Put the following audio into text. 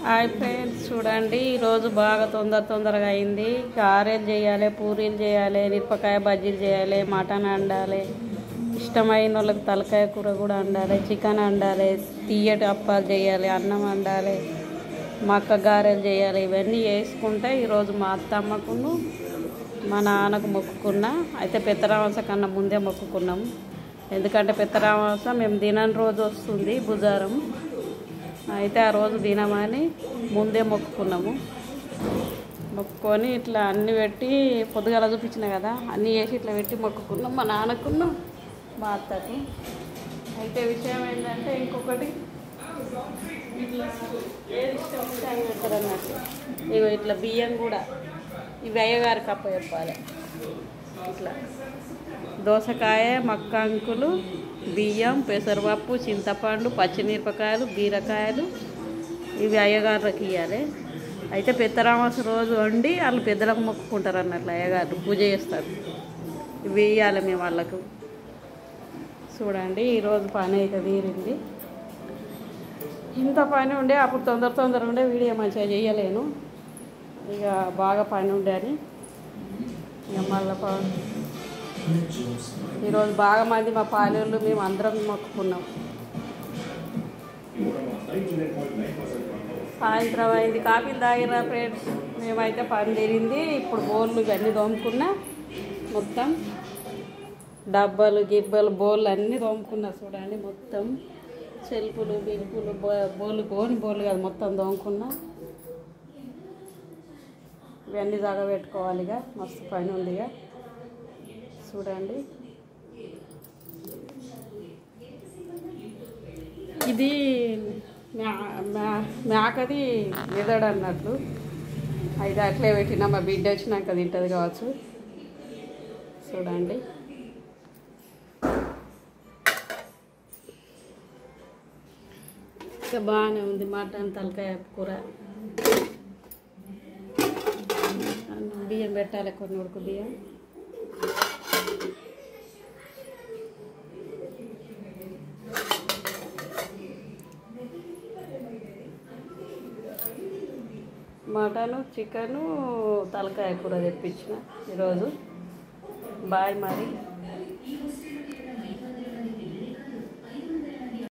Hi friends, చూడండి ఈరోజు బాగా తొందరగా అయింది. గారెలు చేయాలి, పూరీలు చేయాలి, మిరపకాయ బజ్జీలు చేయాలి, మటన్ వండాలి, ఇష్టమైన వాళ్ళకి తలకాయ కూర కూడా వండాలి, చికెన్ వండాలి, తీయటి అప్పాలు చేయాలి, అన్నం వండాలి, మక్క గారెలు చేయాలి. ఇవన్నీ చేసుకుంటే ఈరోజు మా అత్తమ్మకును మా నాన్నకు మొక్కుకున్నా. అయితే పెత్తరామాస కన్నా ముందే మొక్కుకున్నాము. ఎందుకంటే పెత్తరామాస మేము తినని రోజు వస్తుంది, బుధవారం. అయితే ఆ రోజు తినమని ముందే మొక్కుకున్నాము. మొక్కుకొని ఇట్లా అన్నీ పెట్టి పొద్దుగాల చూపించిన కదా, అన్నీ చేసి ఇట్లా పెట్టి మొక్కుకున్నాం మా నాన్నకున్న మా అత్తకు. అయితే విషయం ఏంటంటే ఇంకొకటి, ఇట్లా ఏది ఇష్టం ఉంటే అని పెడతారు అన్నట్టు. ఇవి ఇట్లా బియ్యం కూడా ఇవి అయ్యగారికి అప్ప చెప్పాలి. ఇట్లా దోసకాయ, మక్కాంకులు, బియ్యం, పెసరపప్పు, చింతపండు, పచ్చిమిరపకాయలు, బీరకాయలు ఇవి అయ్యగారులకు ఇవ్వాలి. అయితే పెత్తరామాస రోజు వండి వాళ్ళు పెద్దలకు మొక్కుకుంటారు అన్నట్లు. అయ్యగారు పూజ చేస్తారు, ఇవి ఇవ్వాలి మేము వాళ్ళకు. చూడండి ఈరోజు పని అయితే తీరింది. ఇంత పని ఉండే అప్పుడు తొందర ఉండే వీడియో మంచిగా చేయలేను. ఇక బాగా పని ఉండే అని ఇక మళ్ళీ ఈరోజు బాగా మంది మా పాలేళ్ళు మేము అందరం మొక్కుకున్నాం. సాయంత్రం అయింది, కాఫీలు తాగిరా ఫ్రెండ్స్. మేమైతే పని తీరింది. ఇప్పుడు బోళ్ళు ఇవన్నీ తోముకున్నా, మొత్తం డబ్బాలు గిబ్బలు బోళ్ళు అన్నీ తోముకున్నా. చూడండి మొత్తం సెల్పులు బిల్పులు బోళ్ళు బోళ్ళు కాదు, మొత్తం తోముకున్నా. ఇవన్నీ పెట్టుకోవాలి. ఇక మస్తు పని ఉంది. ఇక చూడండి, ఇది మేకది మెదడు అన్నట్లు. అయితే అట్లే పెట్టినా, మా బిడ్డ వచ్చినాక తింటుంది కావచ్చు. చూడండి ఇంకా బాగానే ఉంది. మటన్ తలకాయ కూర, బియ్యం పెట్టాలి, కొన్ని ఉడుకు బియ్యం. మటను, చికెను, తలకాయ కూర తెప్పించిన ఈరోజు. బాయ్ మరి.